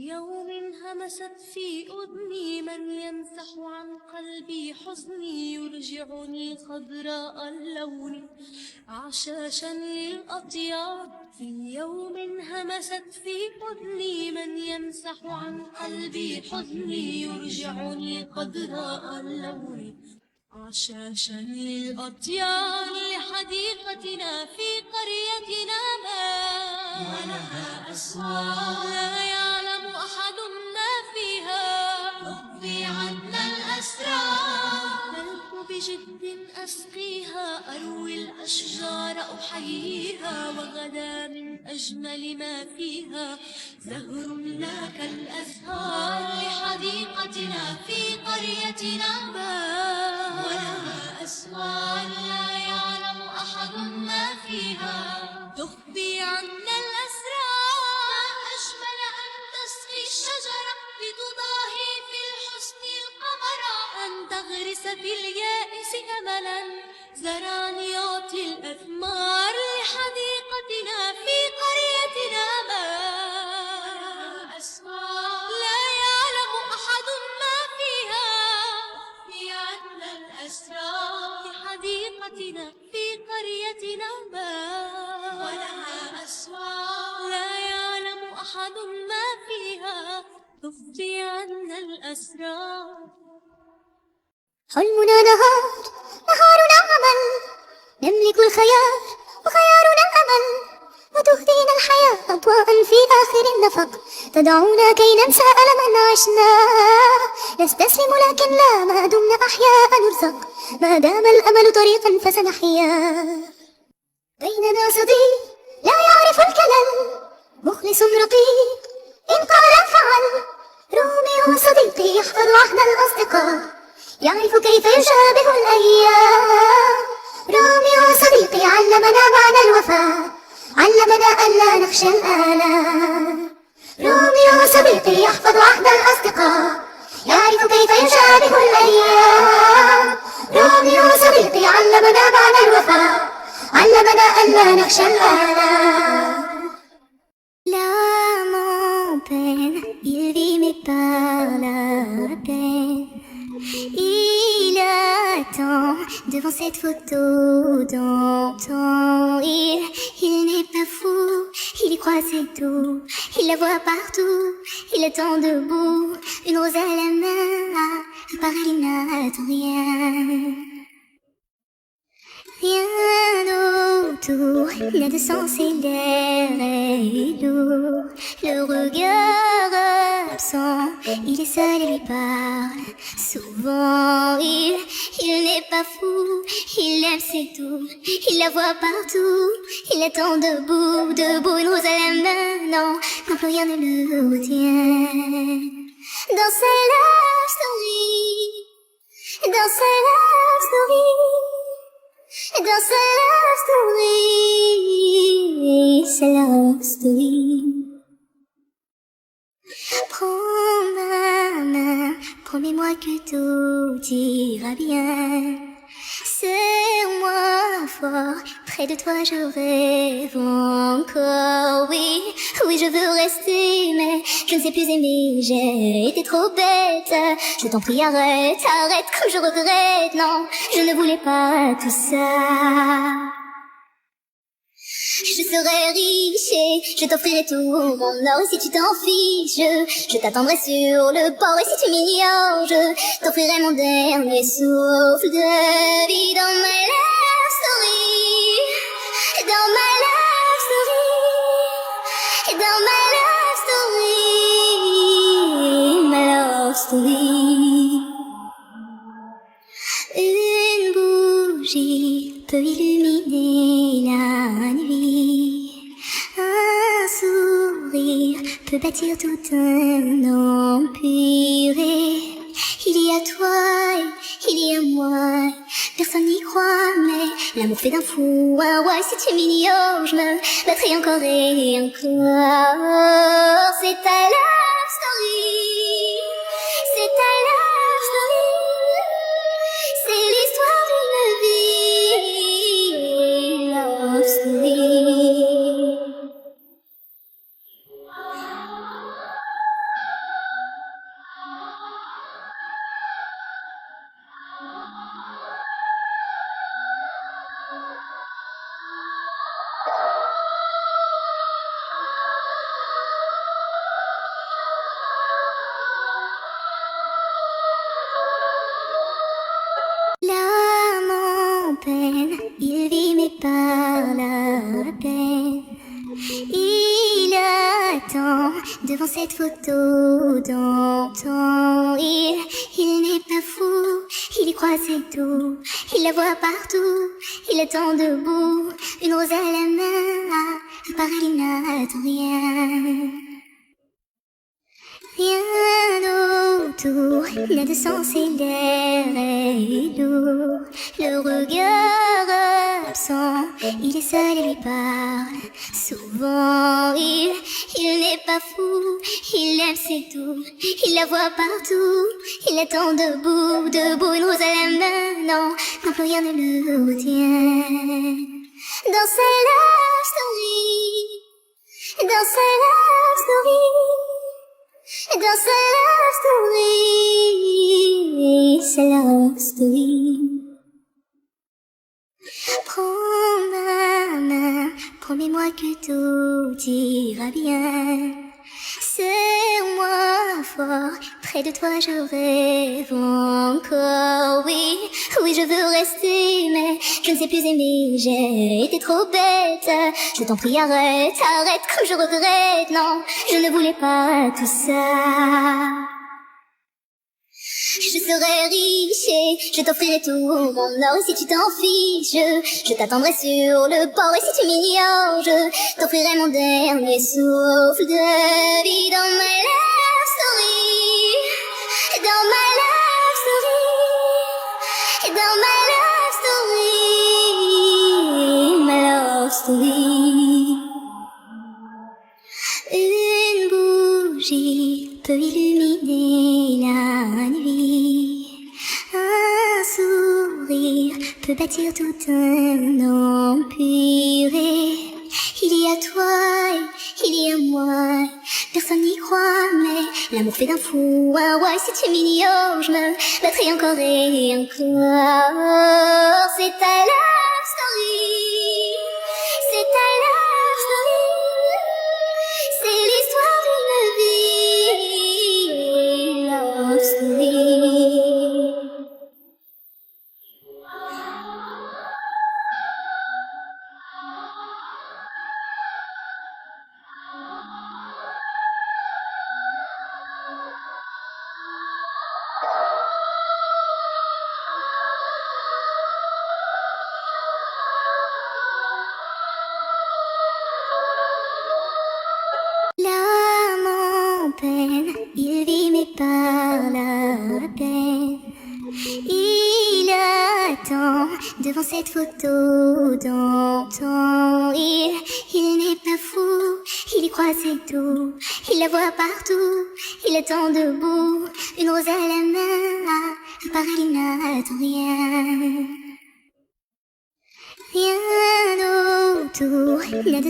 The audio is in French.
يوم همست في أذني من يمسح عن قلبي حزني يرجعني خضراء اللون عشاشا للأطيار. في يوم همست في أذني من يمسح عن قلبي حزني يرجعني خضراء اللون عشاشا للأطيار. لحديقتنا في قريتنا باب ولها أسوار لا يعلم أحد ما فيها تخفي عنا الأسرار. بلت بجد أسقيها أروي الأشجار أحييها وغدا من أجمل ما فيها زهر لا كالأزهار. لحديقتنا في قريتنا باب ولها أسوار لا يعلم أحد ما فيها تخفي عنا الأسرار. ما أجمل أن تسقي الشجرة لتضاهي في الحسن القمر أن تغرس في اليائس أملا زرعا يعطي الأثمار. لحديقتنا في قريتنا باب أسوار لا يعلم أحد ما فيها تخفي عنا الأسرار. لحديقتنا في قريتنا باب ولها أسوار لا يعلم أحد ما فيها تخفي عنا الأسرار. حلمنا نهار نهارنا عمل نملك الخيار وخيارنا الأمل وتهدينا الحياة أضواء في آخر النفق تدعونا كي ننسى ألما عشناه. نستسلم لكن لا ما دمنا أحياء نرزق ما دام الأمل طريقا فسنحيا. بيننا صديق لا يعرف الكلل مخلص رقيق إن قال فعل. روميو صديقي يحفظ عهد الأصدقاء يعرف كيف يشابه الأيام. روميو صديقي علمنا معنى الوفاء علمنا ألا نخشى الآلام. روميو صديقي يحفظ عهد الأصدقاء يعرف كيف يشابه الأيام. روميو صديقي علمنا معنى الوفاء علمنا ألا نخشى الآلام. L'âme en peine, il vit mais par la peine. Il attend devant cette photo d'antan. Il n'est pas fou, il y croit c'est tout. Il la voit partout, il attend debout. Une rose à la main, par elle il n'attend rien. Rien autour n'a de sens et l'air est lourd. Le regard absent, il est seul et lui parle souvent. Il n'est pas fou, il aime c'est tout. Il la voit partout, il attend debout, debout. Une rose à la main, non, non plus rien ne le retient. Dans sa love story, dans sa love story, dans sa love story, sa love story. Prends ma main, promets-moi que tout ira bien. Serre-moi fort, près de toi je rêve encore. Oui, oui je veux rester, mais je ne sais plus aimer. J'ai été trop bête, je t'en prie arrête, arrête comme je regrette. Non, je ne voulais pas tout ça. Je serai riche et je t'offrirai tout mon or. Et si tu t'en fiches, je t'attendrai sur le port. Et si tu m'ignores, je t'offrirai mon dernier souffle de vie. Dans my love story, dans my love story, dans my love story, my love story. Une bougie peut illuminer la nuit. Un sourire peut bâtir tout un empire. Il y a toi et il y a moi. Personne n'y croit, mais l'amour fait d'un fou un roi. Si tu m'ignores, je me battrai encore et encore. C'est ta love story, c'est ta love story. C'est l'histoire d'une vie, love story. devant cette photo d'antan. Il n'est pas fou, il y croit c'est tout. Il la voit partout, il attend debout, une rose à la main, à part il n'attend rien. Rien autour n'a de sens et l'air est lourd. Le regard absent, il est seul et lui parle. Souvent il n'est pas fou, il aime c'est tout. Il la voit partout, il attend debout, une rose à la main. Non, non plus rien ne le retient. Dans sa love story, dans sa love story, dans sa love story. Prends ma main, promets-moi que tout ira bien. Serre-moi fort, près de toi je rêve encore. Oui, oui je veux rester, mais je ne sais plus aimer, j'ai été trop bête. Je t'en prie arrête, arrête comme je regrette. Non, je ne voulais pas tout ça. Je serai riche et je t'offrirai tout mon or. Et si tu t'en fiches, je t'attendrai sur le port. Et si tu m'ignores, je t'offrirai mon dernier souffle de vie. Dans my love story, dans my love story, dans my love story. Une bougie peut illuminer la nuit. Un sourire peut bâtir tout un empire. Et il y a toi, et il y a moi. Personne n'y croit, mais l'amour fait d'un fou un roi. Et si tu m'ignores, je me battrai encore et encore. C'est ta love story, c'est ta love story. C'est l'histoire d'une vie, love story. L'âme en peine, il vit mais par la peine. Il attend devant cette photo d'antan. Il n'est pas fou, il y croit c'est tout. Il la voit partout, il attend debout, une rose à la main, à part il n'attend rien. Rien autour n'a de